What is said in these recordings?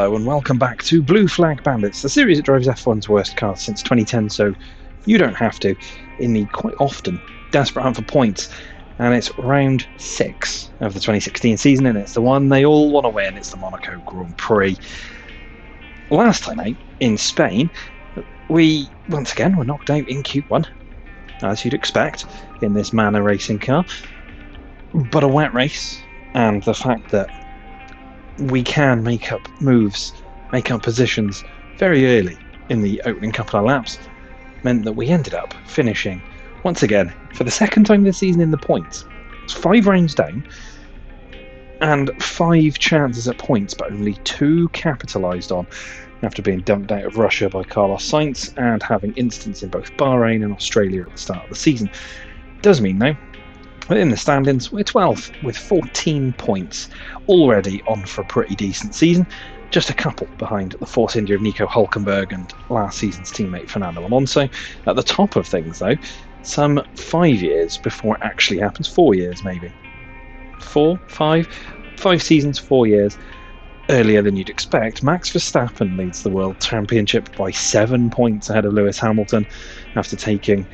Hello and welcome back to Blue Flag Bandits, the series that drives F1's worst cars since 2010, so you don't have to, in the quite often desperate hunt for points. And it's round 6 of the 2016 season, and it's the one they all want to win. It's the Monaco Grand Prix. Last time out in Spain, we once again were knocked out in Q1, as you'd expect in this Manor racing car. But a wet race, and the fact that we can make up moves, make up positions very early in the opening couple of laps, meant that we ended up finishing, once again, for the second time this season in the points. It's 5 rounds down, and 5 chances at points, but only 2 capitalised on, after being dumped out of Russia by Carlos Sainz and having incidents in both Bahrain and Australia at the start of the season. Does mean, though, within the standings, we're 12th with 14 points, already on for a pretty decent season, just a couple behind the Force India of Nico Hülkenberg and last season's teammate Fernando Alonso. At the top of things, though, some 5 years before it actually happens, 4 years maybe. 5 seasons, 4 years earlier than you'd expect, Max Verstappen leads the World Championship by 7 points ahead of Lewis Hamilton after taking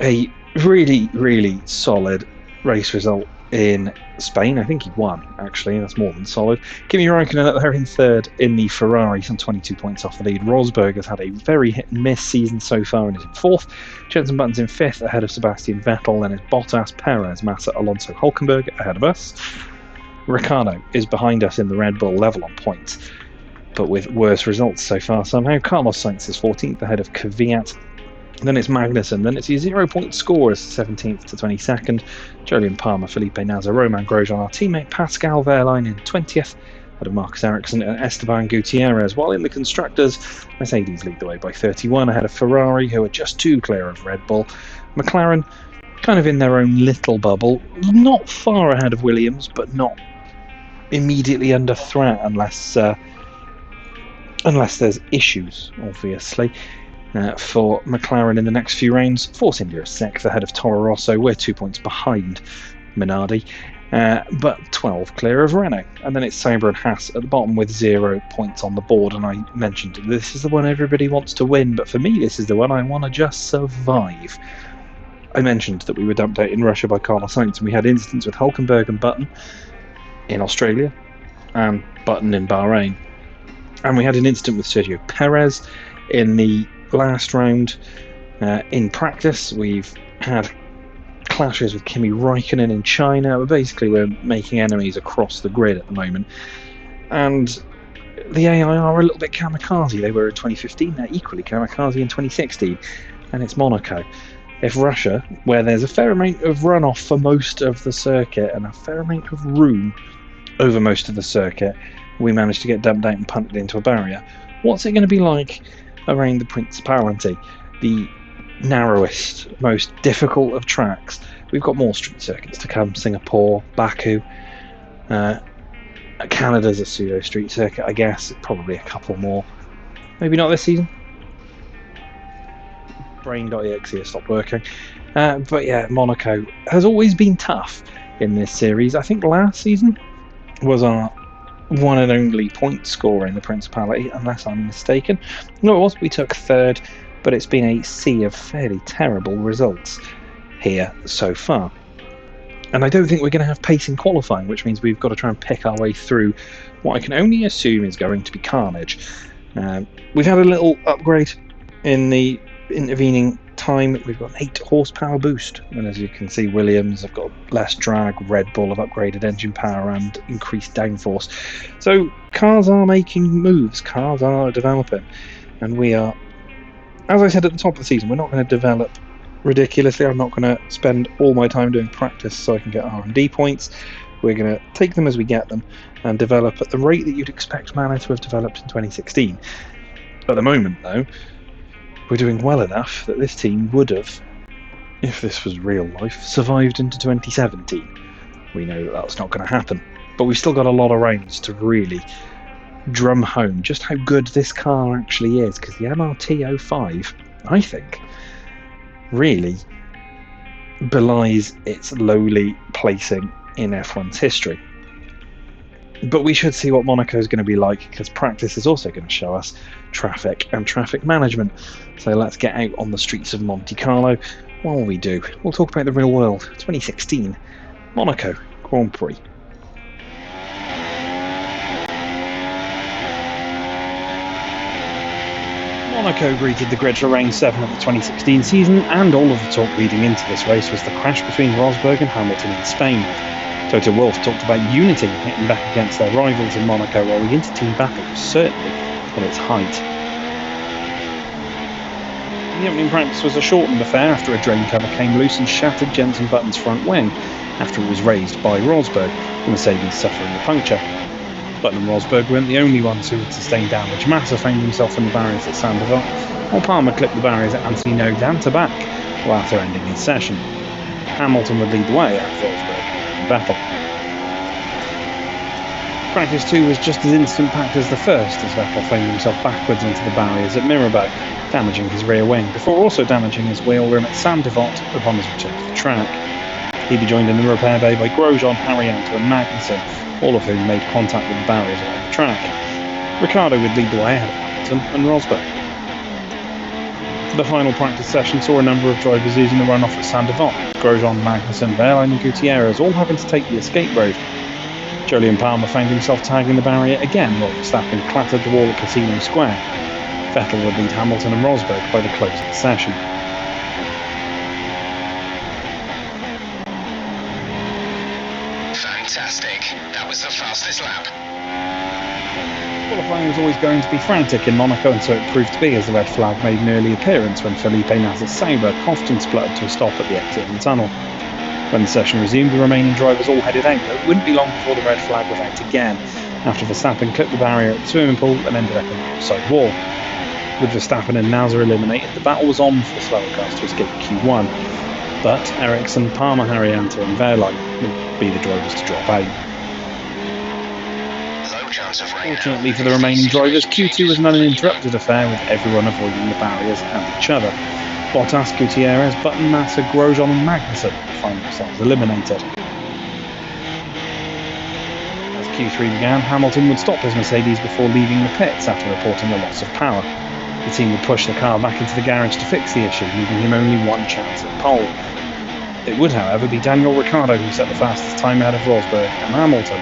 a really, really solid race result in Spain. I think he won, actually. That's more than solid. Kimi Räikkönen there in third in the Ferrari, some 22 points off the lead. Rosberg has had a very hit-and-miss season so far and is in 4th. Jenson Button's in 5th ahead of Sebastian Vettel. Then it's Bottas, Perez, Massa, Alonso, Hülkenberg ahead of us. Ricciardo is behind us in the Red Bull, level on points, but with worse results so far somehow. Carlos Sainz is 14th ahead of Kvyat. Then it's Magnussen, then it's your 0-point scorers, 17th to 22nd. Jolyon Palmer, Felipe Nasr, Romain Grosjean, our teammate Pascal Wehrlein in 20th, ahead of Marcus Ericsson and Esteban Gutierrez. While in the Constructors, Mercedes lead the way by 31, ahead of Ferrari, who are just 2 clear of Red Bull. McLaren, kind of in their own little bubble, not far ahead of Williams, but not immediately under threat unless there's issues, obviously. For McLaren in the next few rounds, Force India is 6th ahead of Toro Rosso. We're 2 points behind Minardi, but 12 clear of Renault. And then it's Sauber and Haas at the bottom with 0 points on the board. And I mentioned this is the one everybody wants to win, but for me this is the one I want to just survive. I mentioned that we were dumped out in Russia by Carlos Sainz, and we had incidents with Hülkenberg and Button in Australia and Button in Bahrain. And we had an incident with Sergio Perez in the last round. In practice, we've had clashes with Kimi Räikkönen in China. Basically, we're making enemies across the grid at the moment. And the AI are a little bit kamikaze. They were in 2015, they're equally kamikaze in 2016. And it's Monaco. If Russia, where there's a fair amount of runoff for most of the circuit and a fair amount of room over most of the circuit, we managed to get dumped out and punted into a barrier, what's it going to be like around the Principality, the narrowest, most difficult of tracks? We've got more street circuits to come. Singapore, Baku, Canada's a pseudo street circuit, I guess. Probably a couple more. Maybe not this season. Brain.exe has stopped working. But yeah, Monaco has always been tough in this series. I think last season was our one and only point scorer in the Principality, unless I'm mistaken. No, it was. We took 3rd, but it's been a sea of fairly terrible results here so far. And I don't think we're going to have pace in qualifying, which means we've got to try and pick our way through what I can only assume is going to be carnage. We've had a little upgrade in the intervening time. We've got an 8 horsepower boost, and as you can see, Williams have got less drag, Red Bull have upgraded engine power and increased downforce. So cars are making moves, cars are developing, and we are, as I said at the top of the season, we're not going to develop ridiculously. I'm not going to spend all my time doing practice so I can get R&D points. We're going to take them as we get them and develop at the rate that you'd expect Manor to have developed in 2016. At the moment, though, we're doing well enough that this team would have, if this was real life, survived into 2017. We know that that's not going to happen, but we've still got a lot of rounds to really drum home just how good this car actually is, because the MRT 05, I think, really belies its lowly placing in F1's history. But we should see what Monaco is going to be like, because practice is also going to show us traffic and traffic management. So let's get out on the streets of Monte Carlo. While we do, we'll talk about the real world 2016 Monaco Grand Prix. Monaco greeted the grid for Rain 7 of the 2016 season, and all of the talk leading into this race was the crash between Rosberg and Hamilton in Spain. Toto Wolff talked about unity hitting back against their rivals in Monaco, while the inter-team battle was certainly at its height. The opening practice was a shortened affair after a drain cover came loose and shattered Jenson Button's front wing after it was raised by Rosberg, the Mercedes suffering a puncture. Button and Rosberg weren't the only ones who had sustained damage. Massa found himself in the barriers at Saint-Denis, while Palmer clipped the barriers at Anthony Node and to back, while after ending his session. Hamilton would lead the way at Rosberg. Battle. Practice 2 was just as instant-packed as the first, as Vettel found himself backwards into the barriers at Mirabeau, damaging his rear wing, before also damaging his wheel rim at Saint-Denis upon his return to the track. He'd be joined in the repair bay by Grosjean, Haryanto and Magnussen, all of whom made contact with the barriers around the track. Ricciardo would lead the way ahead of Hamilton and Rosberg. The final practice session saw a number of drivers using the runoff at Saint-Denis, Grosjean, Magnussen, Wehrlein and Gutierrez all having to take the escape road. Jolyon Palmer found himself tagging the barrier again while Verstappen clattered the wall at Casino Square. Vettel would lead Hamilton and Rosberg by the close of the session. Fantastic. That was the fastest lap. Qualifying was always going to be frantic in Monaco, and so it proved to be, as the red flag made an early appearance when Felipe Nasser's Sauber coughed and spluttered to a stop at the exit of the tunnel. When the session resumed, the remaining drivers all headed out, but it wouldn't be long before the red flag was out again, after Verstappen clipped the barrier at the swimming pool and ended up on the outside wall. With Verstappen and Nasser eliminated, the battle was on for the slower cars to escape Q1, but Ericsson, Palmer, Haryanto and Wehrlein would be the drivers to drop out. Fortunately for the remaining drivers, Q2 was an uninterrupted affair, with everyone avoiding the barriers and each other. Bottas, Gutierrez, Button, Massa, Grosjean and Magnussen find themselves eliminated. As Q3 began, Hamilton would stop his Mercedes before leaving the pits after reporting a loss of power. The team would push the car back into the garage to fix the issue, leaving him only one chance at pole. It would, however, be Daniel Ricciardo who set the fastest time ahead of Rosberg and Hamilton.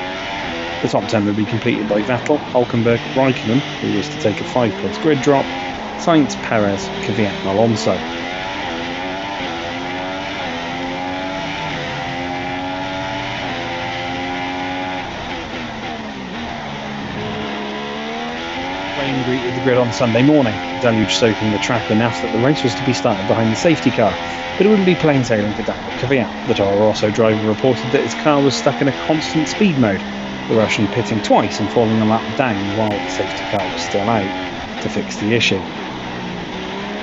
The top 10 would be completed by Vettel, Hülkenberg, Raikkonen, who was to take a 5-place grid drop, Sainz, Perez, Kvyat and Alonso. Rain greeted the grid on Sunday morning, the deluge soaking the track enough that the race was to be started behind the safety car, but it wouldn't be plain sailing for Daniel Kvyat. The Toro Rosso driver reported that his car was stuck in a constant speed mode, the Russian pitting twice and falling a lap down while the safety car was still out to fix the issue.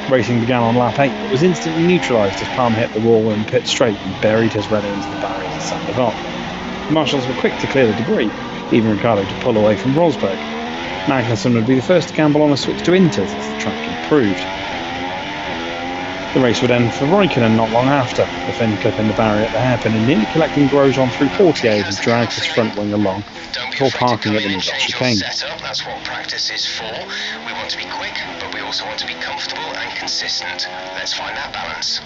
Racing began on lap 8, but was instantly neutralised as Palmer hit the wall in pit straight and buried his Renault into the barriers at Saint-Denis. The marshals were quick to clear the debris, leaving Ricciardo to pull away from Rosberg. Magnussen would be the first to gamble on a switch to Inters as the track improved. The race would end for Raikkonen not long after, the Finn clipping the barrier at the hairpin and nearly collecting Grosjean through Portier as he dragged his front wing along before parking at the Nouvelle chicane. That's what practice is for. We want to be quick, but we also want to be comfortable and consistent. Let's find that balance.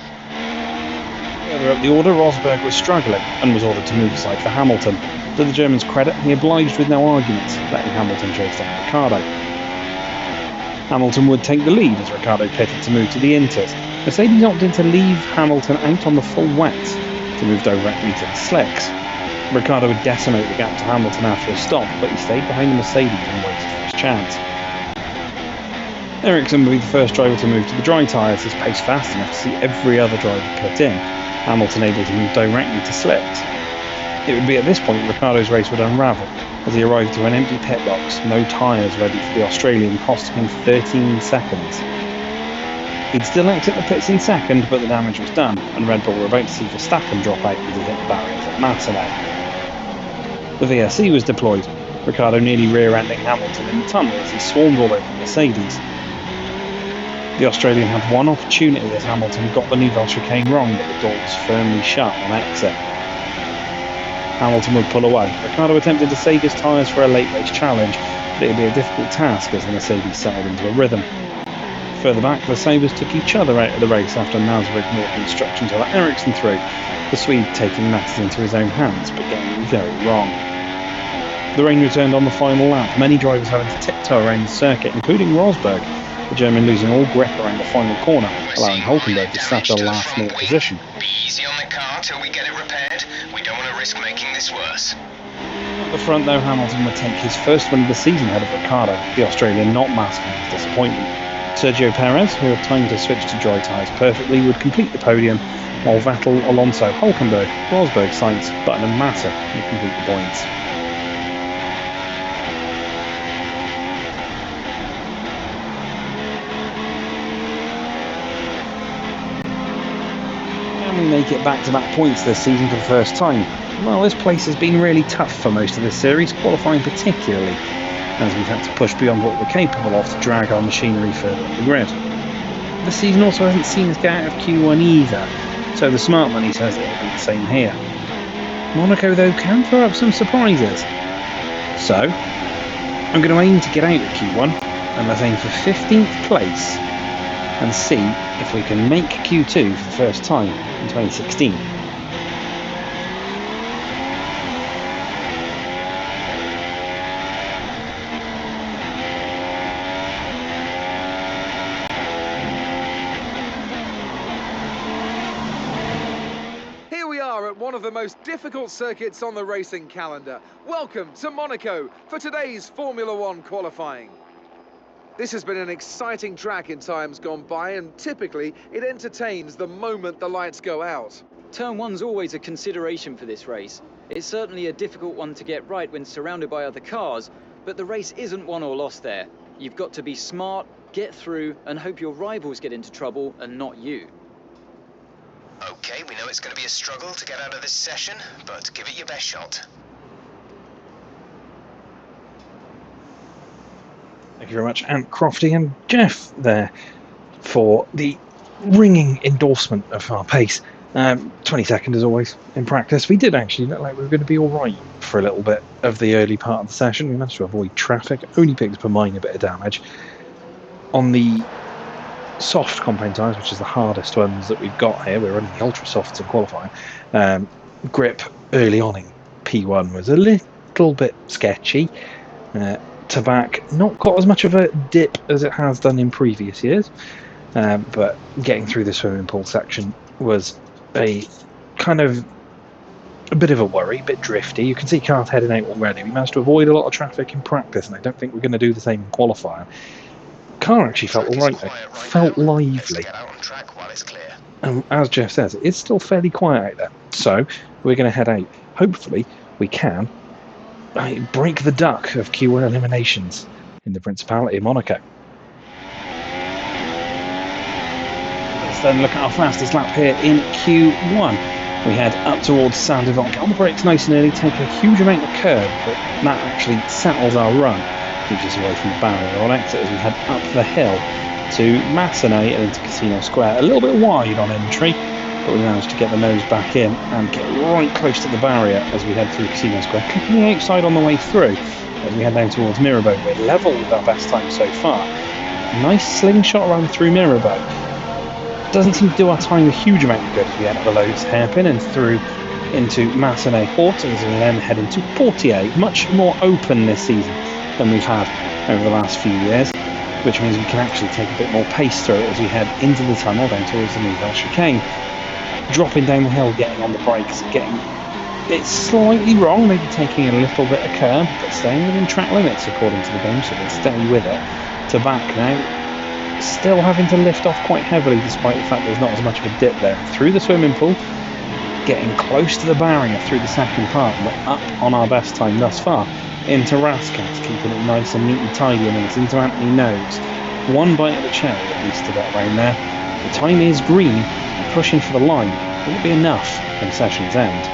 Further up the order, Rosberg was struggling and was ordered to move aside for Hamilton. To the German's credit, he obliged with no arguments, letting Hamilton chase down Ricciardo. Hamilton would take the lead as Ricciardo pitted to move to the Inters. Mercedes opted to leave Hamilton out on the full wets to move directly to the slicks. Ricciardo would decimate the gap to Hamilton after a stop, but he stayed behind the Mercedes and waited for his chance. Ericsson would be the first driver to move to the dry tyres, his pace fast enough to see every other driver pit in, Hamilton able to move directly to slicks. It would be at this point Ricciardo's race would unravel, as he arrived to an empty pit box, no tyres ready for the Australian, costing him 13 seconds. He'd still exit the pits in second, but the damage was done, and Red Bull were about to see Verstappen drop out as he hit the barriers at Monaco. The VSC was deployed, Ricciardo nearly rear-ending Hamilton in the tunnel as he swarmed all over the Mercedes. The Australian had one opportunity as Hamilton got the Nouvelle chicane wrong, but the door was firmly shut on exit. Hamilton would pull away. Ricciardo attempted to save his tyres for a late race challenge, but it would be a difficult task as the Mercedes settled into a rhythm. Further back, the Sabres took each other out of the race after Nasr ignored the instructions to let Ericsson through, the Swede taking matters into his own hands but getting it very wrong. The rain returned on the final lap, many drivers having to tiptoe around the circuit, including Rosberg, the German losing all grip around the final corner, allowing Hulkenberg to snatch a last-minute position. Be easy on the car till we get it repaired. We don't want to risk making this worse. At the front, though, Hamilton would take his first win of the season ahead of Ricciardo, the Australian not masking his disappointment. Sergio Perez, who had time to switch to dry tyres perfectly, would complete the podium, while Vettel, Alonso, Hulkenberg, Rosberg, Sainz, Button and Massa would complete the points. We make it back-to-back points this season for the first time. Well, this place has been really tough for most of this series, qualifying particularly, as we've had to push beyond what we're capable of to drag our machinery further up the grid. The season also hasn't seen us get out of Q1 either, so the smart money says it'll be the same here. Monaco, though, can throw up some surprises. So, I'm going to aim to get out of Q1, and let's aim for 15th place, and see if we can make Q2 for the first time in 2016. Here we are at one of the most difficult circuits on the racing calendar. Welcome to Monaco for today's Formula One qualifying. This has been an exciting track in times gone by, and typically it entertains the moment the lights go out. Turn 1's always a consideration for this race. It's certainly a difficult one to get right when surrounded by other cars, but the race isn't won or lost there. You've got to be smart, get through, and hope your rivals get into trouble and not you. Okay, we know it's going to be a struggle to get out of this session, but give it your best shot. Thank you very much, Ant Crofty and Jeff there for the ringing endorsement of our pace. 22nd as always in practice. We did actually look like we were going to be alright for a little bit of the early part of the session. We managed to avoid traffic, only picked up a minor bit of damage. On the soft compound tyres, which is the hardest ones that we've got here, we're running the ultra softs in qualifying. Grip early on in P1 was a little bit sketchy. To back, not got as much of a dip as it has done in previous years, but getting through the swimming pool section was a kind of a bit of a worry, a bit drifty. You can see cars heading out already. We managed to avoid a lot of traffic in practice, and I don't think we're going to do the same in qualifying. Car actually felt alright though, felt lively. And as Jeff says, it's still fairly quiet out there. So we're going to head out. Hopefully we can break the duck of Q1 eliminations in the Principality of Monaco. Let's then look at our fastest lap here in Q1. We head up towards Saint-Devant, get on the brakes nice and early, take a huge amount of curb, but that actually settles our run, keeps us away from the barrier on exit as we head up the hill to Massenet and into Casino Square. A little bit wide on entry, but we managed to get the nose back in and get right close to the barrier as we head through Casino Square, clicking the outside on the way through as we head down towards Mirabeau. We're level with our best time so far. Nice slingshot run through Mirabeau. Doesn't seem to do our time a huge amount of good as we enter the Lotus hairpin and through into Massenet Port, as we then head into Portier. Much more open this season than we've had over the last few years, which means we can actually take a bit more pace through it as we head into the tunnel down towards the Nouvelle Chicane. Dropping down the hill, getting on the brakes, getting it slightly wrong, maybe taking a little bit of curb, but staying within track limits according to the game, so we'll stay with it. To back now, still having to lift off quite heavily despite the fact there's not as much of a dip there. Through the swimming pool, getting close to the barrier through the second part, and we're up on our best time thus far. Into Rascat, keeping it nice and neat and tidy, and then it's into Anthony Nose. One bite of the cherry at least to get around there. The time is green, and pushing for the line won't be enough when session's end.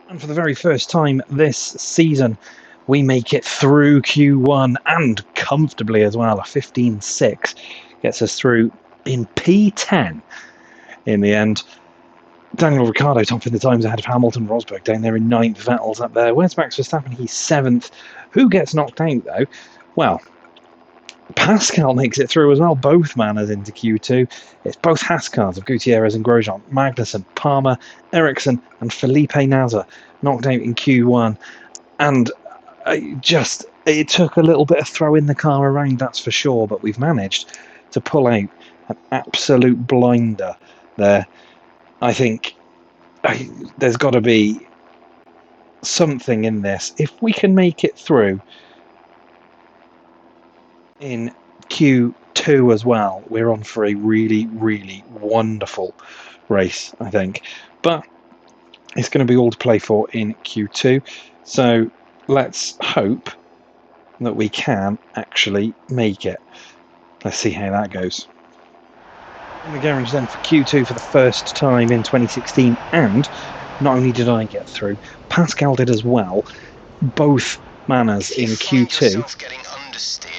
And for the very first time this season, we make it through Q1 and comfortably as well. A 15.6 gets us through in P10 in the end. Daniel Ricciardo topping the times ahead of Hamilton. Rosberg down there in 9th. Vettel's up there. Where's Max Verstappen? He's 7th. Who gets knocked out, though? Well, Pascal makes it through as well. Both Manors into Q2. It's both Haas cars of Gutierrez and Grosjean, Magnussen, Palmer, Ericsson, and Felipe Nasr knocked out in Q1. And it took a little bit of throwing the car around, that's for sure, but we've managed to pull out an absolute blinder there. I think there's got to be something in this. If we can make it through in Q2 as well, we're on for a really, really wonderful race, I think. But it's going to be all to play for in Q2. So let's hope that we can actually make it. Let's see how that goes. In the garage then for Q2 for the first time in 2016, and not only did I get through, Pascal did as well. Both Manors in Q2. Getting understeer,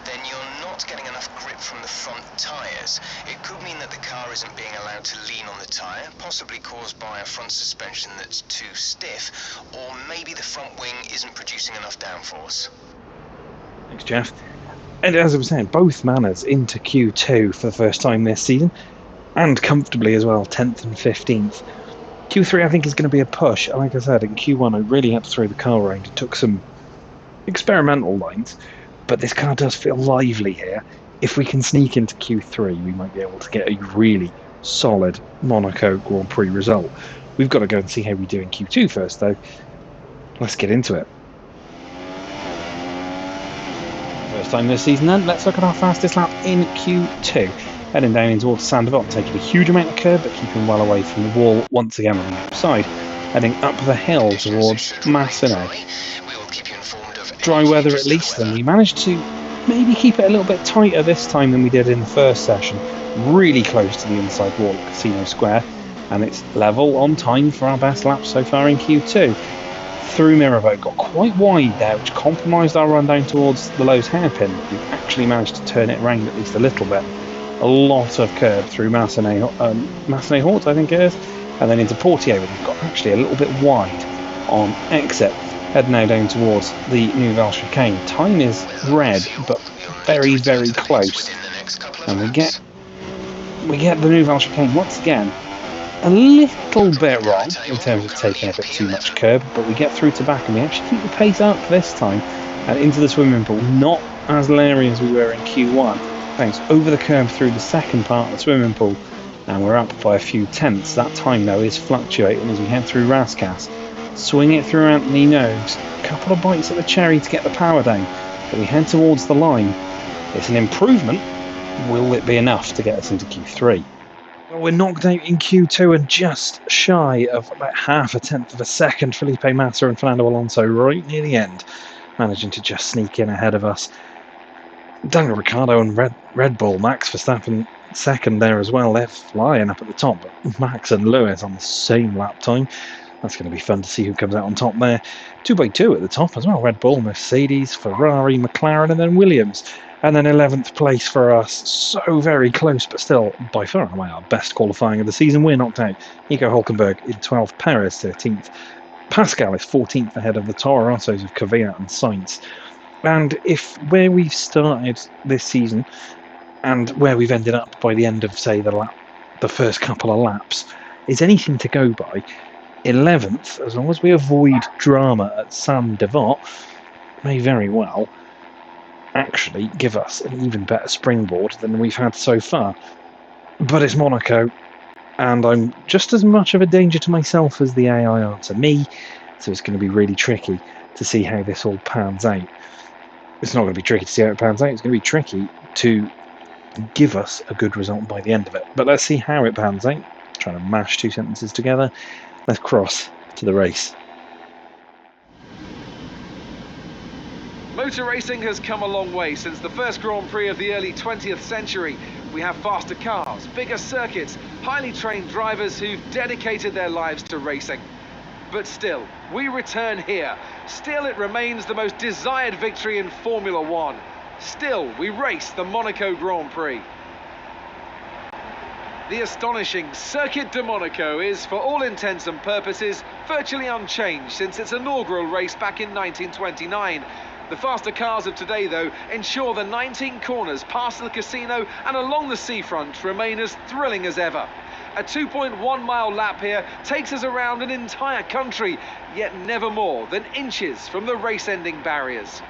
then you're not getting enough grip from the front tyres. It could mean that the car isn't being allowed to lean on the tyre, possibly caused by a front suspension that's too stiff, or maybe the front wing isn't producing enough downforce. Thanks, Jeff. And as I was saying, both Manors into Q2 for the first time this season, and comfortably as well, 10th and 15th. Q3 I think is going to be a push. Like I said, in Q1 I really had to throw the car around. It took some experimental lines, but this car does feel lively here. If we can sneak into Q3, we might be able to get a really solid Monaco Grand Prix result. We've got to go and see how we do in Q2 first, though. Let's get into it. First time this season then, let's look at our fastest lap in Q2. Heading down in towards Saint-Devote, taking a huge amount of curb, but keeping well away from the wall once again on the outside. Heading up the hill towards Massino. Dry weather at least, and we managed to maybe keep it a little bit tighter this time than we did in the first session. Really close to the inside wall at Casino Square, and it's level on time for our best lap so far in Q2. Through Mirabeau, got quite wide there, which compromised our run down towards the Lowe's hairpin. We've actually managed to turn it around at least a little bit. A lot of curb through Massenet Hort, I think it is, and then into Portier, where we've got actually a little bit wide on exit. Head now down towards the Nouvelle Chicane. Time is red, but very, very close. And we get the Nouvelle Chicane once again a little bit wrong in terms of taking a bit too much curb, but we get through to back and we actually keep the pace up this time and into the swimming pool. Not as leery as we were in Q1. Thanks over the curb through the second part of the swimming pool, and we're up by a few tenths. That time though is fluctuating as we head through Rascasse. Swing it through Anthony Nogues, a couple of bites at the cherry to get the power down, but we head towards the line. It's an improvement. Will it be enough to get us into Q3? Well, we're knocked out in Q2 and just shy of about half a tenth of a second. Felipe Massa and Fernando Alonso right near the end, managing to just sneak in ahead of us. Daniel Ricciardo and Red Bull, Max Verstappen second there as well. They're flying up at the top, but Max and Lewis on the same lap time. That's going to be fun to see who comes out on top there. 2x2 at the top as well. Red Bull, Mercedes, Ferrari, McLaren, and then Williams. And then 11th place for us. So very close, but still by far and away our best qualifying of the season. We're knocked out. Nico Hülkenberg in 12th, Perez 13th. Pascal is 14th ahead of the Toro Rossos of Kvyat and Sainz. And if where we've started this season and where we've ended up by the end of, say, the first couple of laps is anything to go by, 11th, as long as we avoid drama at Saint-Devote, may very well actually give us an even better springboard than we've had so far. But it's Monaco, and I'm just as much of a danger to myself as the AI are to me, so it's going to be really tricky to see how this all pans out. It's not going to be tricky to see how it pans out, it's going to be tricky to give us a good result by the end of it. But let's see how it pans out. Trying to mash two sentences together. Let's cross to the race. Motor racing has come a long way since the first Grand Prix of the early 20th century. We have faster cars, bigger circuits, highly trained drivers who've dedicated their lives to racing. But still, we return here. Still, it remains the most desired victory in Formula One. Still, we race the Monaco Grand Prix. The astonishing Circuit de Monaco is, for all intents and purposes, virtually unchanged since its inaugural race back in 1929. The faster cars of today, though, ensure the 19 corners past the casino and along the seafront remain as thrilling as ever. A 2.1-mile lap here takes us around an entire country, yet never more than inches from the race-ending barriers.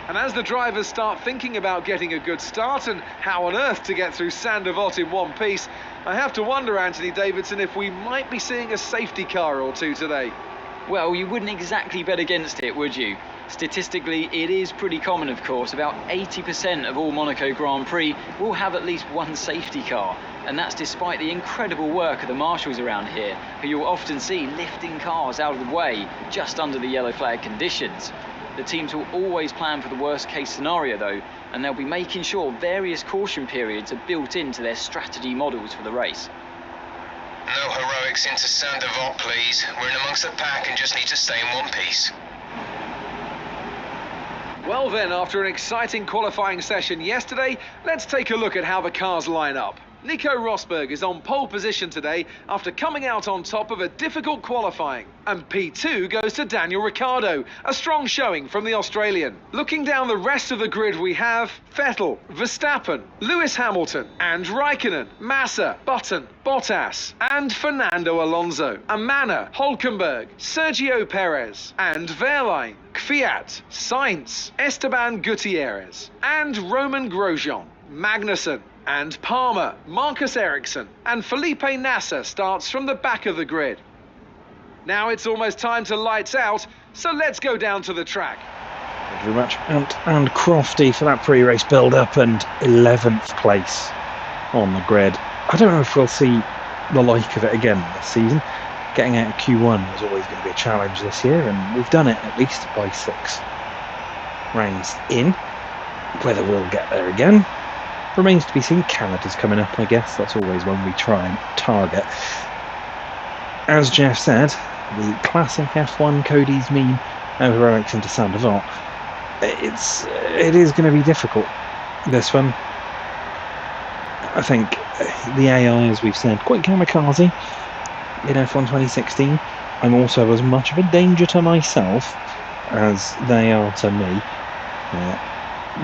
And as the drivers start thinking about getting a good start and how on earth to get through Saint-Devote in one piece, I have to wonder, Anthony Davidson, if we might be seeing a safety car or two today. Well, you wouldn't exactly bet against it, would you? Statistically, it is pretty common, of course. About 80% of all Monaco Grand Prix will have at least one safety car. And that's despite the incredible work of the marshals around here, who you'll often see lifting cars out of the way just under the yellow flag conditions. The teams will always plan for the worst case scenario though, and they'll be making sure various caution periods are built into their strategy models for the race. No heroics into Saint-Devote, please. We're in amongst the pack and just need to stay in one piece. Well then, after an exciting qualifying session yesterday, let's take a look at how the cars line up. Nico Rosberg is on pole position today after coming out on top of a difficult qualifying. And P2 goes to Daniel Ricciardo, a strong showing from the Australian. Looking down the rest of the grid, we have Vettel, Verstappen, Lewis Hamilton, and Raikkonen, Massa, Button, Bottas, and Fernando Alonso. And Manor, Hülkenberg, Sergio Perez, and Wehrlein, Kvyat, Sainz, Esteban Gutierrez, and Roman Grosjean, Magnussen, and Palmer, Marcus Ericsson, and Felipe Nasser starts from the back of the grid. Now it's almost time to lights out, so let's go down to the track. Thank you very much, and Crofty for that pre-race build-up and 11th place on the grid. I don't know if we'll see the like of it again this season. Getting out of Q1 was always going to be a challenge this year, and we've done it at least by 6 rounds in. Whether we'll get there again remains to be seen. Canada's coming up, I guess. That's always one we try and target. As Jeff said, the classic F1 Cody's meme, no heroics into Saint-Devote. It is going to be difficult, this one. I think the AI, as we've said, quite kamikaze in F1 2016. I'm also as much of a danger to myself as they are to me.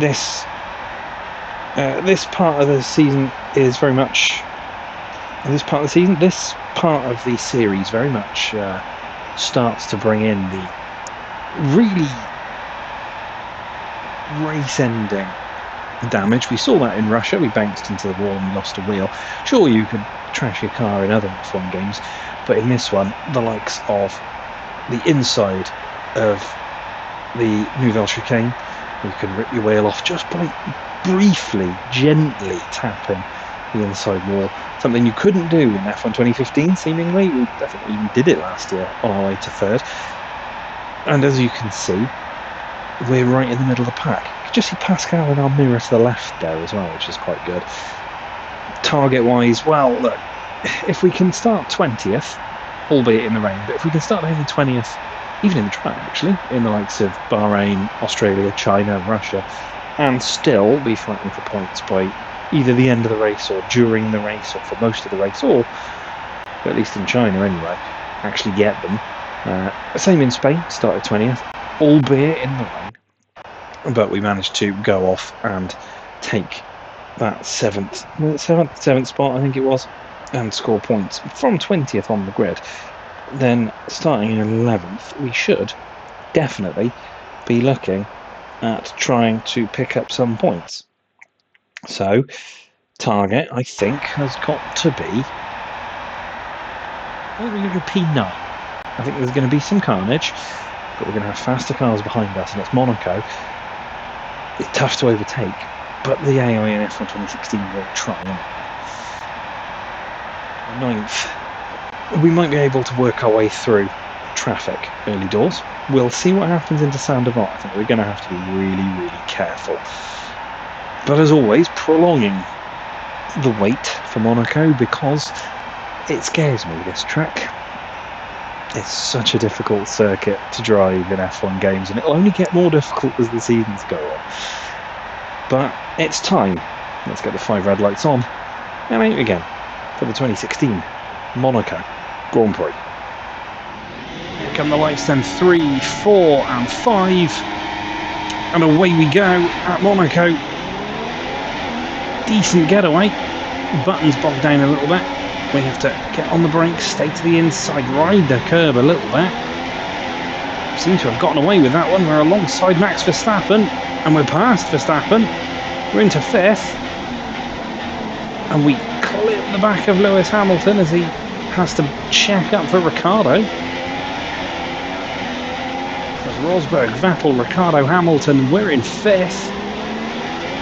This part of the season is very much... This part of the series very much starts to bring in the really race-ending damage. We saw that in Russia. We bounced into the wall and we lost a wheel. Sure, you could trash your car in other F1 games, but in this one, the likes of the inside of the Nouvelle Chicane, you can rip your wheel off just by briefly, gently tapping the inside wall. Something you couldn't do in F1 2015, seemingly. I think we even did it last year on our way to 3rd. And as you can see, we're right in the middle of the pack. You can just see Pascal and our mirror to the left there as well, which is quite good. Target-wise, well, look, if we can start 20th, albeit in the rain, but if we can start aiming 20th, even in the track actually, in the likes of Bahrain, Australia, China, and Russia, and still be fighting for points by either the end of the race or during the race or for most of the race, or at least in China anyway, actually get them. Same in Spain, started 20th, albeit in the rain, but we managed to go off and take that 7th spot, I think it was, and score points from 20th on the grid. Then starting in 11th, we should definitely be looking at trying to pick up some points. So, target, I think, has got to be... we're going to go P9. I think there's going to be some carnage, but we're going to have faster cars behind us, and it's Monaco. It's tough to overtake, but the AI in F1 2016 will try anyway. 9th. We might be able to work our way through traffic early doors. We'll see what happens into Saint-Devote. I think we're going to have to be really, really careful. But as always, prolonging the wait for Monaco, because it scares me, this track. It's such a difficult circuit to drive in F1 games, and it'll only get more difficult as the seasons go on. But it's time. Let's get the 5 red lights on and out again for the 2016 Monaco Grand Prix. Here come the lights then, 3, 4 and 5, and away we go at Monaco. Decent getaway, buttons bogged down a little bit. We have to get on the brakes, stay to the inside, ride the curb a little bit. Seem to have gotten away with that one. We're alongside Max Verstappen, and we're past Verstappen. We're into 5th, and we clip the back of Lewis Hamilton as he has to check up for Ricciardo. There's Rosberg, Vettel, Ricciardo, Hamilton. We're in 5th,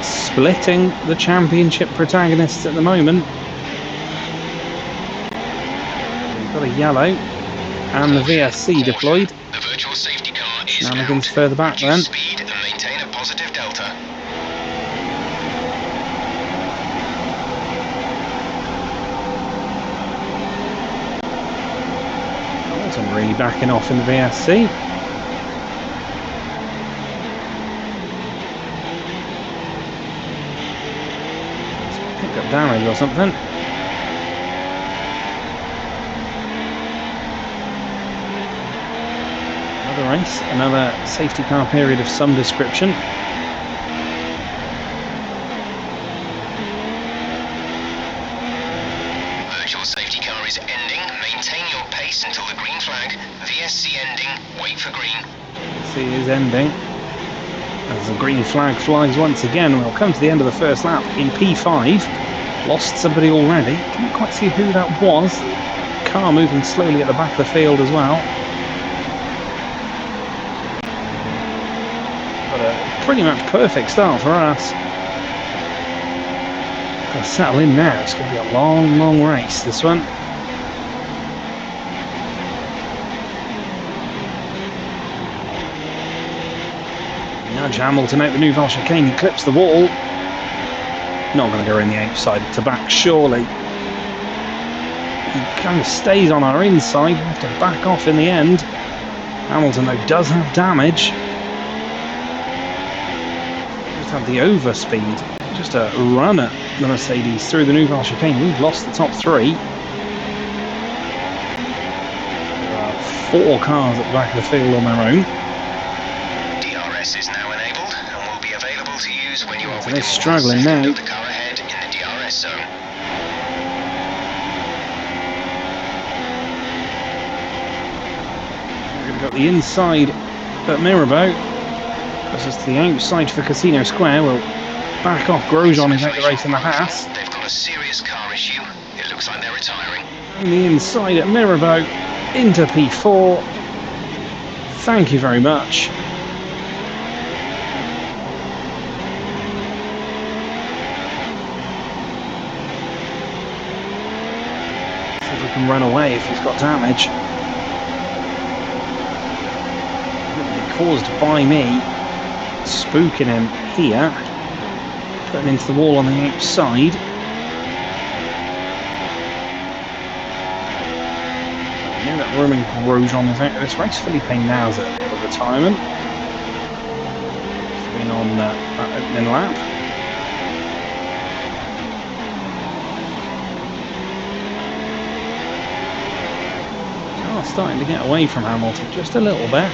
splitting the championship protagonists at the moment. We've got a yellow and the VSC deployed. The virtual safety car is Shenanigans out. further back then. Reduce speed and maintain a positive delta. Hamilton really backing off in the VSC. Picked up damage or something. Another race, another safety car period of some description. Virtual safety car is ending. Maintain your pace until the green flag. VSC ending. Wait for green. See, is ending. As the green flag flies once again, we'll come to the end of the first lap in P5. Lost somebody already. Can't quite see who that was. Car moving slowly at the back of the field as well. But a pretty much perfect start for us. Got to settle in now. It's going to be a long, long race, this one. Nudge Hamilton out the Nouvelle chicane. He clips the wall. Not going to go in the outside to back, surely. He kind of stays on our inside. We have to back off in the end. Hamilton, though, does have damage. Just have the overspeed. Just a run at the Mercedes through the Nouvelle chicane. We've lost the top 3. There are 4 cars at the back of the field on their own. DRS is now enabled and will be available to use when you are They're within struggling 1 second now. of the car ahead in the DRS zone. We've got the inside at Mirabeau. This is to the outside for Casino Square. We'll back off. Grosjean is out the race in the Haas. They've got a serious car issue. It looks like they're retiring. And the inside at Mirabeau into P4. Thank you very much. See if we can run away if he's got damage. Caused by me spooking him here, putting into the wall on the outside. I knew that Roman Grosjean is out of this race. Felipe now's at the retirement. Been on that opening lap. Oh, starting to get away from Hamilton just a little bit.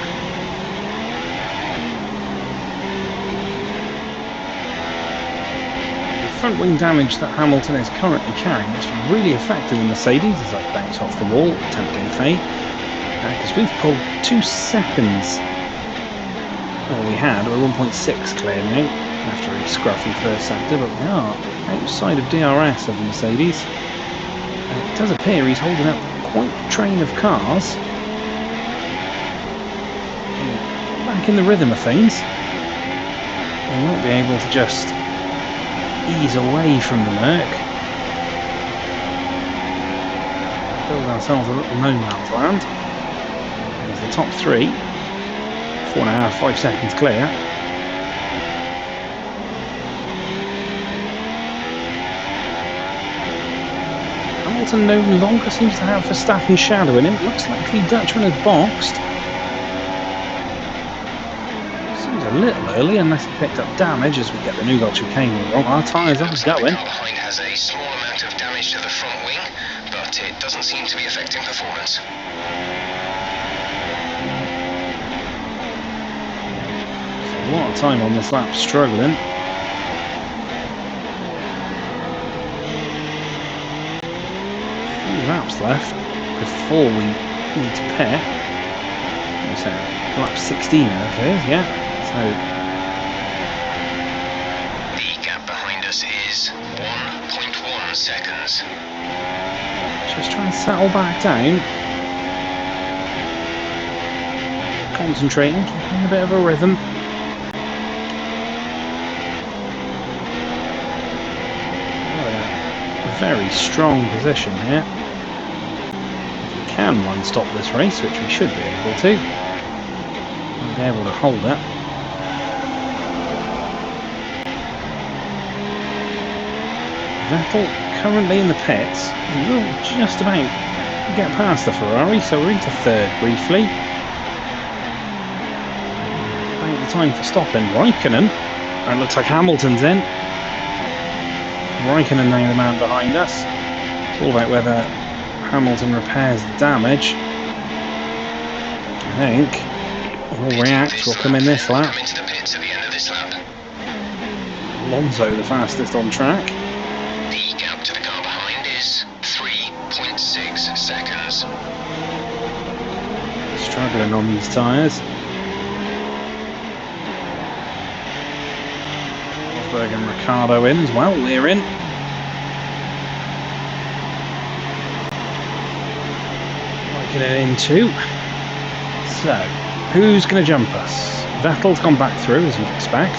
Front wing damage that Hamilton is currently carrying is really affecting the Mercedes as I bounce off the wall, attempting fade. Because we've pulled 2 seconds. Well, we had, we're 1.6 clear now after a scruffy first sector, but we are outside of DRS of the Mercedes. And it does appear he's holding up quite a train of cars. Back in the rhythm of things. We won't be able to just ease away from the Merc. Build ourselves a little no man's land. There's the top 3. 4.5, 5 seconds clear. Hamilton no longer seems to have Verstappen shadowing him. Looks like the Dutchman has boxed. Seems a little early, unless he picked up damage as we get the Nougat chicane wrong. Our tyres are going. The car behind has a small amount of damage to the front wing, but it doesn't seem to be affecting performance. A lot of time on this lap, struggling. Few laps left before we need to pit. So lap 16, okay, yeah. So the gap behind us is 1.1 seconds. Just trying to settle back down. Concentrating, keeping a bit of a rhythm. Very strong position here. If we can one-stop this race, which we should be able to, we'll be able to hold it. Vettel currently in the pits. He will just about get past the Ferrari, so we're into third briefly. About the time for stopping Raikkonen. And it looks like Hamilton's in. Raikkonen now the man behind us. It's all about whether Hamilton repairs the damage. I think will react, will come in this lap. Alonso the fastest on track. The gap to the car behind is 3.6 seconds. Struggling on these tyres. Rosberg and Ricciardo in as well, we're in. In too. So, who's going to jump us? Vettel's gone back through, as you'd expect.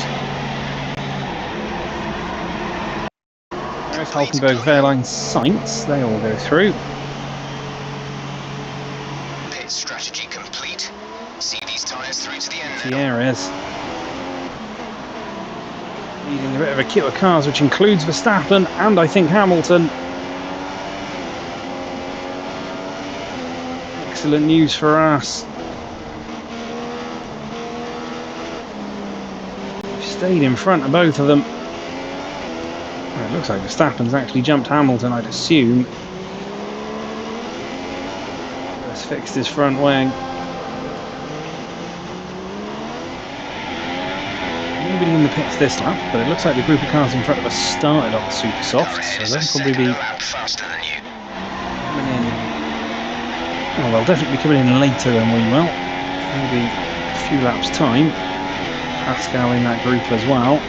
There's Hulkenberg, Wehrlein, Sainz. They all go through. Pit strategy complete. See these tyres through to the end. Thierry's leading a bit of a queue of cars, which includes Verstappen and I think Hamilton. Excellent news for us. We've stayed in front of both of them. Well, it looks like Verstappen's actually jumped Hamilton, I'd assume. Just fixed his front wing. Nobody in the pits this lap, but it looks like the group of cars in front of us started on the super soft, so they'll probably be faster than you. coming in. Well, they'll definitely be coming in later than we will. Maybe a few laps' time. Pascal in that group as well.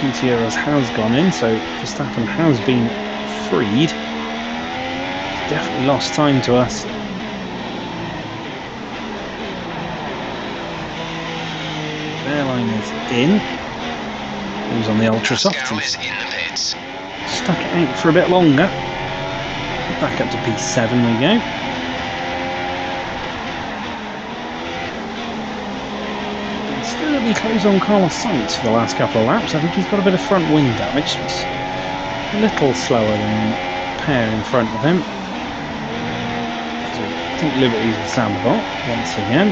Gutierrez has gone in, so Verstappen has been freed. He's definitely lost time to us. Wehrlein is in. He was on the ultra soft. He's stuck it out for a bit longer. Back up to P7 we go. He's still a bit close on Carlos Sainz for the last couple of laps. I think he's got a bit of front wing damage. It's a little slower than the pair in front of him. So I think Liberty's with Sambot once again.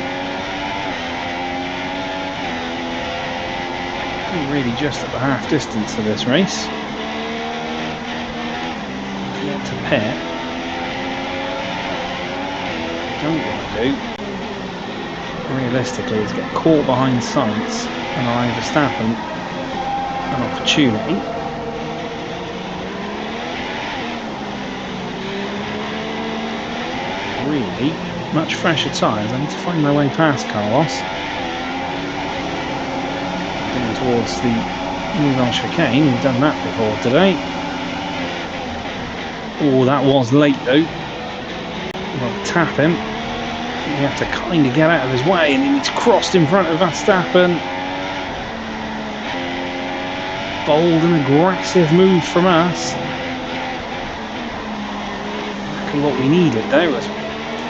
Really just at the half distance of this race. Yet to pit. Don't want to do realistically is get caught behind Sainz and allow Verstappen an opportunity. Really much fresher tyres. I need to find my way past Carlos. Getting towards the Nougat chicane. We've done that before today. Oh, that was late though. We'll tap him. We have to kind of get out of his way, and he's crossed in front of Verstappen. Bold and aggressive move from us. Exactly what we needed though was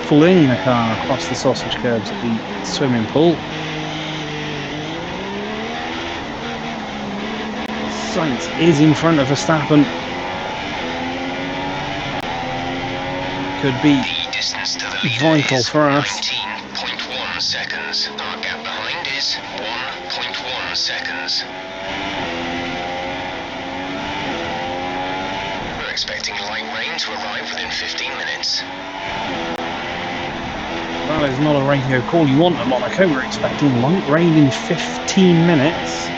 fling the car across the sausage curbs at the swimming pool. Sainz is in front of Verstappen. Could be vital for us. 19.1 seconds. Our gap behind is We're expecting light rain to arrive within 15 minutes. That is not a radio call you want at Monaco. We're expecting light rain in 15 minutes.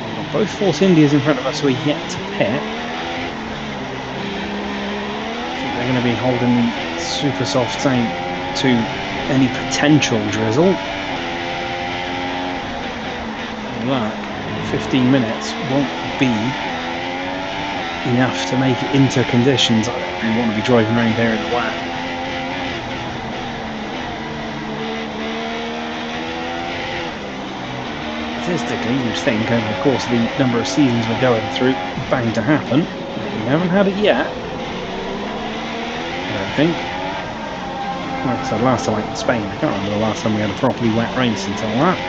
We've got both Force Indias in front of us who are yet to pit. I think they're going to be holding the super soft tank to any potential drizzle. That 15 minutes won't be enough to make it into conditions. I don't really want to be driving around there in the wet. Statistically, you'd think over the course of the number of seasons we're going through, bound to happen. We haven't had it yet. I don't think. Like I said, last time in Spain, I can't remember the last time we had a properly wet race until that.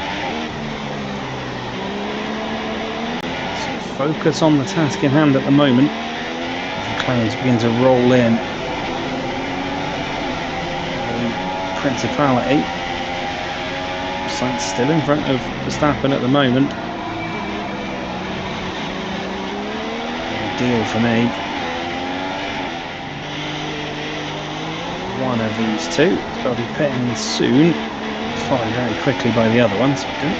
So focus on the task in hand at the moment. As the clouds begin to roll in. The Principality. Sainz still in front of Verstappen at the moment. Ideal for me. One of these two. It's got to be pitting soon. Followed very quickly by the other one, so I don't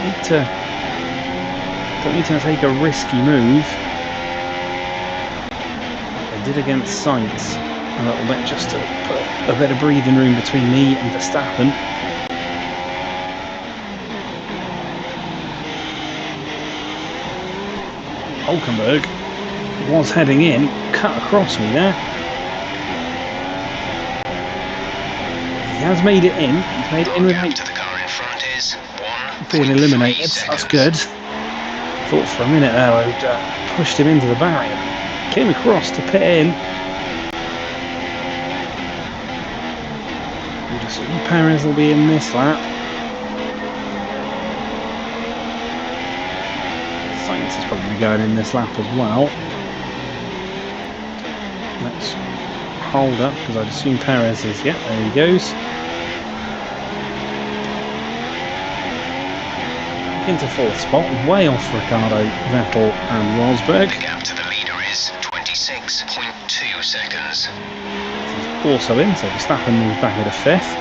need to take a risky move. I did against Sainz a little bit just to put a bit of breathing room between me and Verstappen. Hulkenberg was heading in, cut across me there. He has made it in. He's made it in without being eliminated. That's good. Thought for a minute there I'd pushed him into the barrier. Came across to pit in. We'll just Perez will be in this lap. Sainz is probably going in this lap as well. Let's hold up because I'd assume Perez is. Yeah, there he goes. Into fourth spot, way off Ricciardo, Vettel and Rosberg. The gap to the leader is 26.2 seconds. He's also in, so Verstappen moves back into fifth.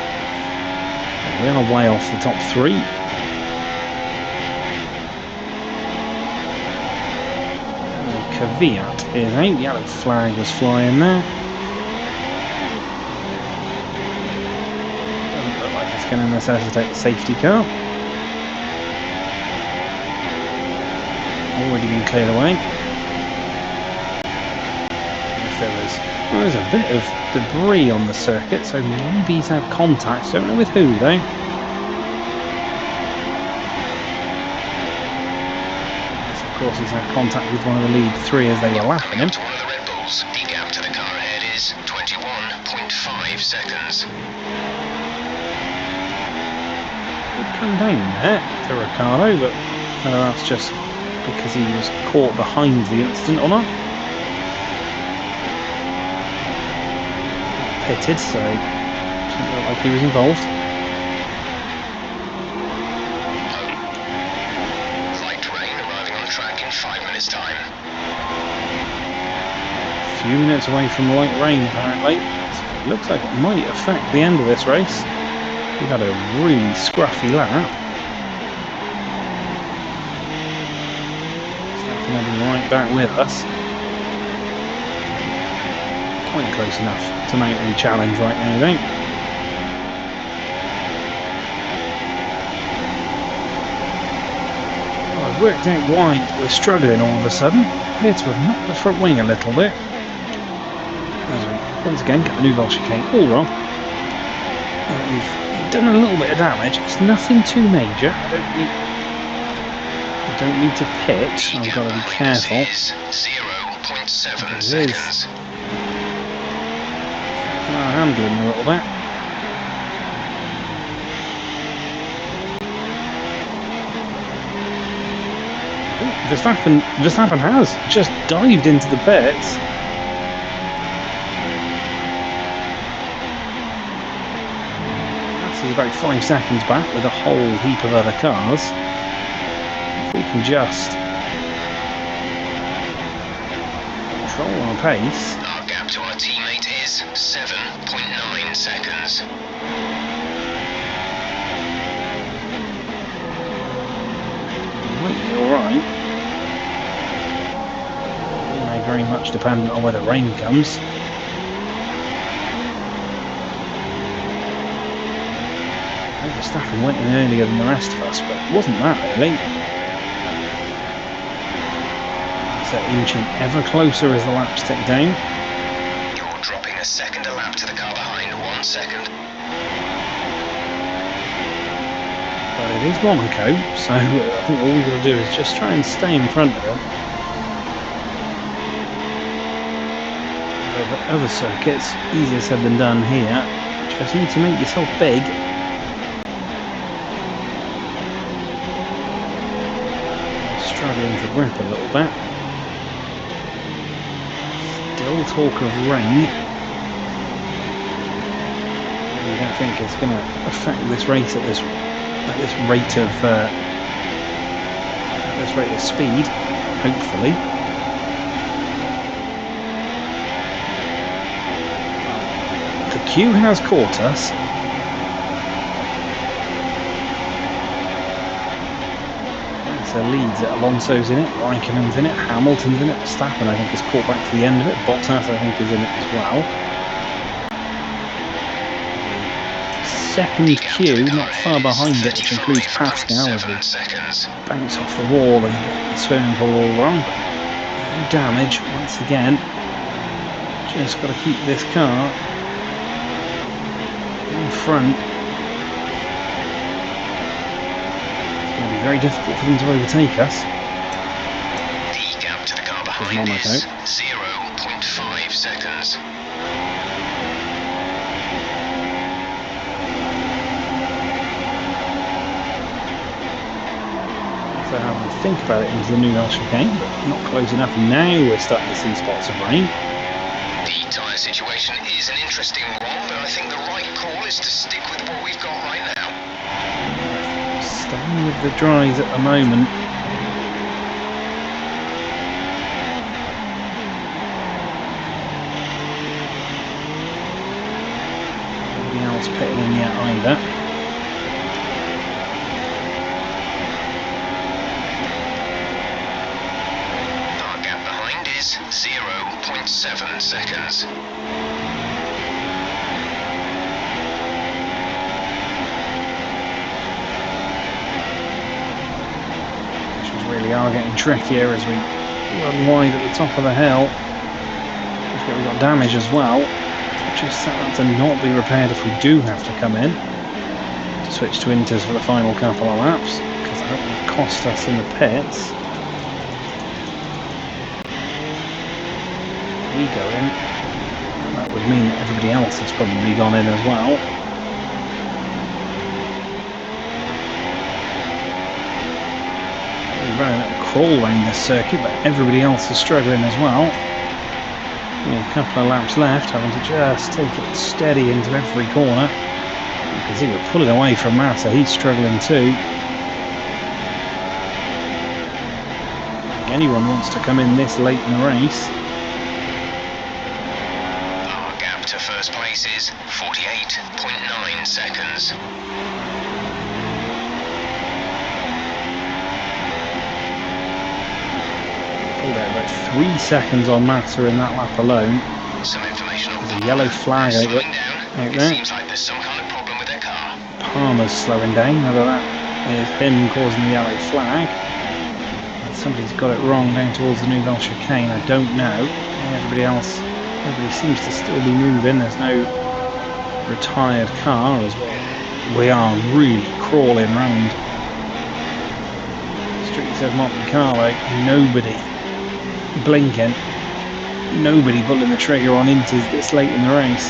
We are way off the top three. Kvyat is out, the yellow flag was flying there. Doesn't look like it's going to necessitate a safety car. Already been cleared away. If there's a bit of debris on the circuit, so maybe he's had contact. Don't know with who though. Yes, of course, he's had contact with one of the lead three as they were lapping him. To one of the Red Bulls. The gap to the car ahead is 21.5 seconds. Would come down there to Ricciardo, but whether that's just because he was caught behind the incident or not. Pitted, so didn't look like he was involved. Light rain arriving on track in 5 minutes' time. A few minutes away from light rain apparently. It looks like it might affect the end of this race. We've had a really scruffy lap. Going to be right back with us. Quite close enough to make the challenge right now, I think. Well, I've worked out why we're struggling all of a sudden. Appear to have knocked the front wing a little bit. As we once again get the Nouvelle chicane all wrong. We've done a little bit of damage. It's nothing too major. I don't need to pitch. I've got to be careful. 0.7 seconds. Handling a little bit. Verstappen has just dived into the pits. He's about 5 seconds back with a whole heap of other cars. If we can just control our pace. Our gap to our teammate is 7.9 seconds. Might be alright. It may very much depend on where the rain comes. Verstappen went in earlier than the rest of us, but it wasn't that early. So inching ever closer as the laps tick down. You're dropping a second a lap to the car behind, 1 second. But it is Monaco, so I think all we've got to do is just try and stay in front of them. Over other circuits, easier said than done here. Just need to make yourself big. Struggling to grip a little bit. Still talk of rain. I don't think it's going to affect this race at this rate of speed. Hopefully. The queue has caught us. So leads it, Alonso's in it, Raikkonen's in it, Hamilton's in it, Verstappen I think is caught back to the end of it, Bottas I think is in it as well. Second queue, not far behind it, which includes Pascal as we bounce off the wall and get the swimming pool all wrong. No damage once again. Just got to keep this car in front. Very difficult for them to overtake us. The gap to the car behind is 0.5 seconds. So having to think about it into the new chicane, but not close enough. Now we're starting to see spots of rain. The tyre situation is an interesting one, but I think the right call is to stick with what we've got right now. Staying with the dries at the moment. Nobody else pitting in yet either. Our gap behind is 0.7 seconds. Really are getting trickier as we run wide at the top of the hill. We've got damage as well, which is set up to not be repaired if we do have to come in to switch to inters for the final couple of laps, because that would cost us in the pits. We go in, and that would mean that everybody else has probably gone in as well. Running a crawl around this circuit, but everybody else is struggling as well. Only a couple of laps left, having to just take it steady into every corner. You can see we're pulling away from Massa, he's struggling too. If anyone wants to come in this late in the race. Our gap to first place is 48.9 seconds. Pulled out about 3 seconds on Massa in that lap alone. Some information on There's a yellow flag out there. It seems like there's some kind of problem with their car. Palmer's slowing down, whether that is him causing the yellow flag. Somebody's got it wrong down towards the Nouvelle chicane, I don't know. Everybody seems to still be moving. There's no retired car as well. We are really crawling round streets of Monte Carlo. Nobody blinking, nobody pulling the trigger on inters this late in the race.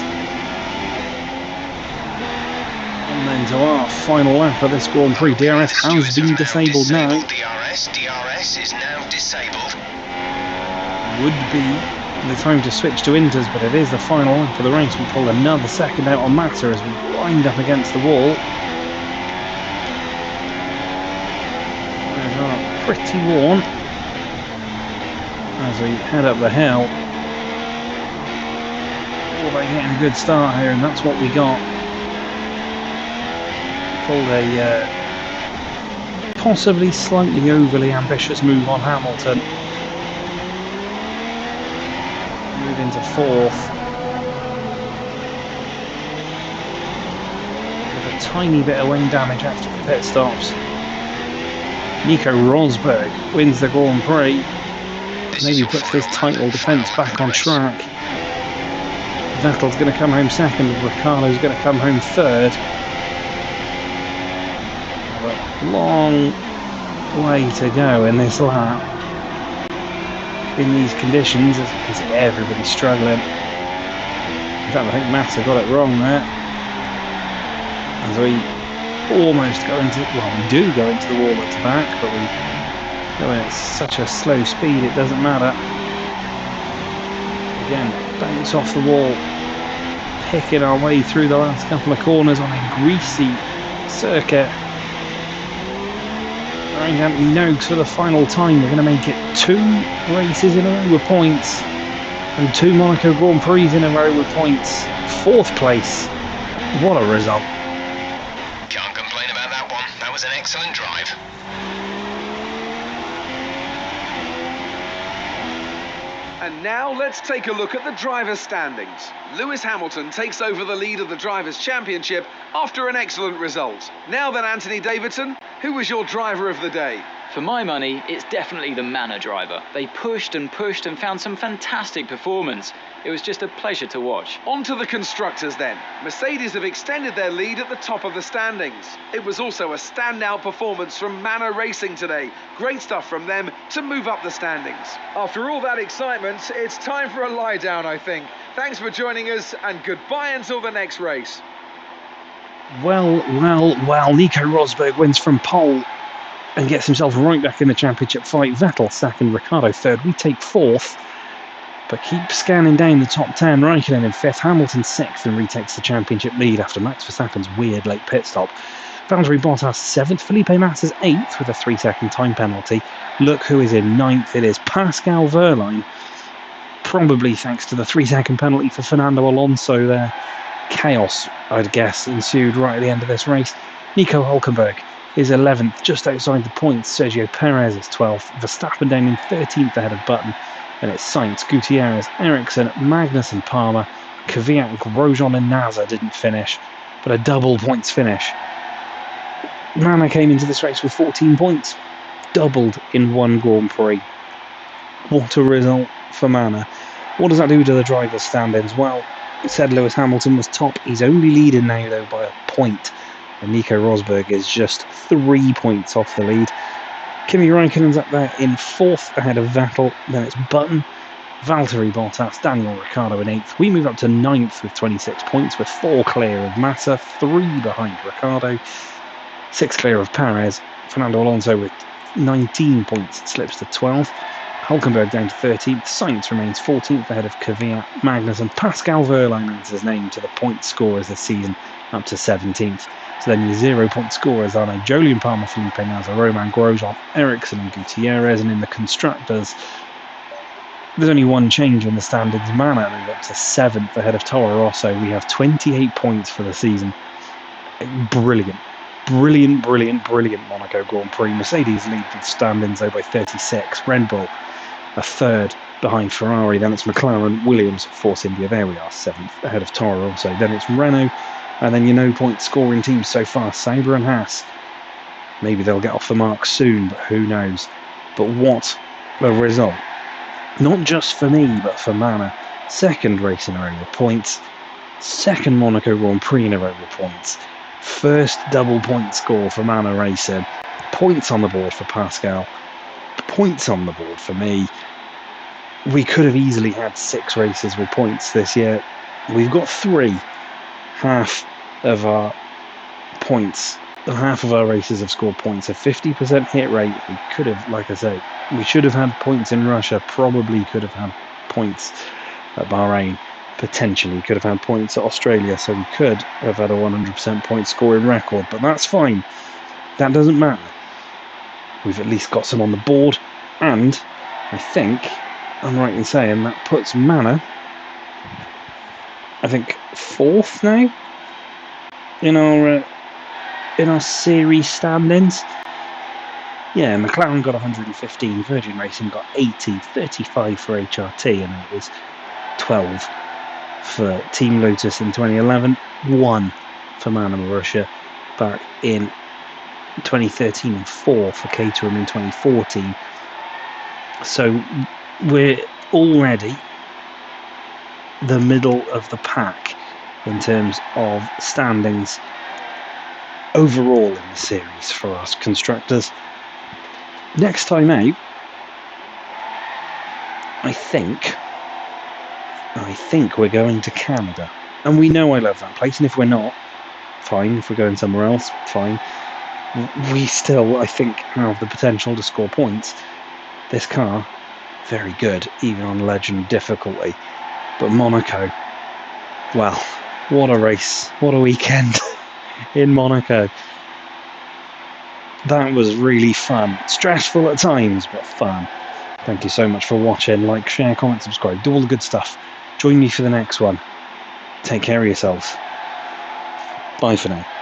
And then to our final lap of this Grand Prix. DRS has been disabled now. DRS is now disabled. Would be the time to switch to inters, but it is the final lap of the race. We pulled another second out on Massa as we wind up against the wall. There's our pretty worn as we head up the hill. All about getting a good start here, and that's what we got. Pulled a possibly slightly overly ambitious move on Hamilton. Move into fourth. With a tiny bit of wing damage after the pit stops. Nico Rosberg wins the Grand Prix. Maybe puts this title defence back on track. Vettel's going to come home second, Ricciardo's going to come home third. A long way to go in this lap. In these conditions, as you can see, everybody's struggling. In fact, I think Massa got it wrong there. As we almost go into, well, we do go into the wall at the back, but we go in at such a slow speed it doesn't matter. Again, bounce off the wall, picking our way through the last couple of corners on a greasy circuit. Anthony Noakes for the final time. We're going to make it 2 races in a row with points and 2 Monaco Grand Prix in a row with points. 4th place. What a result. Can't complain about that one. That was an excellent drive. And now let's take a look at the drivers' standings. Lewis Hamilton takes over the lead of the Drivers' Championship after an excellent result. Now then, Anthony Davidson, who was your driver of the day? For my money, it's definitely the Manor driver. They pushed and found some fantastic performance. It was just a pleasure to watch. On to the constructors then. Mercedes have extended their lead at the top of the standings. It was also a standout performance from Manor Racing today. Great stuff from them to move up the standings. After all that excitement, it's time for a lie down, I think. Thanks for joining us, and goodbye until the next race. Well, Nico Rosberg wins from pole and gets himself right back in the championship fight. Vettel second, Ricciardo third. We take 4th, but keep scanning down the top 10. Raikkonen in 5th, Hamilton 6th, and retakes the championship lead after Max Verstappen's weird late pit stop. Valtteri Bottas 7th, Felipe Massa's 8th with a 3-second time penalty. Look who is in 9th. It is Pascal Wehrlein, probably thanks to the 3-second penalty for Fernando Alonso there. Chaos, I'd guess, ensued right at the end of this race. Nico Hülkenberg is 11th, just outside the points. Sergio Perez is 12th. Verstappen down in 13th ahead of Button. And it's Sainz, Gutierrez, Ericsson, Magnussen, Palmer, Kvyat, Grosjean and Nasser didn't finish, but a double points finish. Manor came into this race with 14 points, doubled in 1 Grand Prix. What a result for Manor. What does that do to the drivers' standings? Well, said Lewis Hamilton was top. He's only leading now, though, by a point. And Nico Rosberg is just 3 points off the lead. Kimi Raikkonen's up there in 4th ahead of Vettel. Then it's Button, Valtteri Bottas, Daniel Ricciardo in 8th. We move up to 9th with 26 points, with 4 clear of Massa, 3 behind Ricciardo, 6 clear of Perez. Fernando Alonso with 19 points slips to 12th. Hülkenberg down to 13th. Sainz remains 14th ahead of Kvyat, Magnussen. Pascal Wehrlein adds his name to the point scorers this season, up to 17th. So then your 0-point scorers are now Jolyon Palmer, Felipe Nasser, Romain Grosjean, Ericsson and Gutierrez. And in the constructors, there's only one change in the standings. Manor move up to 7th ahead of Toro Rosso. We have 28 points for the season. Brilliant Monaco Grand Prix. Mercedes lead the standings though by 36. Red Bull a 3rd behind Ferrari. Then it's McLaren, Williams, Force India. There we are, 7th ahead of Toro Rosso. Then it's Renault. And then your no-point scoring teams so far, Sauber and Haas. Maybe they'll get off the mark soon, but who knows. But what a result. Not just for me, but for Manor. 2nd race in a row with points. 2nd Monaco Grand Prix in a row with points. 1st double point score for Manor Racing. Points on the board for Pascal. Points on the board for me. We could have easily had 6 races with points this year. We've got 3. Half of our points, half of our races have scored points. A 50% hit rate. We could have, like I say, we should have had points in Russia. Probably could have had points at Bahrain. Potentially could have had points at Australia. So we could have had a 100% point scoring record. But that's fine. That doesn't matter. we've at least got some on the board, and I think I'm right in saying that puts Manor, I think, 4th now in our series standings. Yeah, McLaren got 115, Virgin Racing got 80, 35 for HRT, and it was 12 for Team Lotus in 2011, 1 for Manor Russia back in 2013, and 4 for Caterham in 2014. So we're already the middle of the pack in terms of standings overall in the series for us constructors. Next time out, I think we're going to Canada, and we know I love that place, and if we're not, fine. If we're going somewhere else, fine. We still, I think, have the potential to score points. This car, very good, even on legend difficulty. But Monaco, well, what a race, what a weekend in Monaco. That was really fun. Stressful at times, but fun. Thank you so much for watching. Like, share, comment, subscribe. Do all the good stuff. Join me for the next one. Take care of yourselves. Bye for now.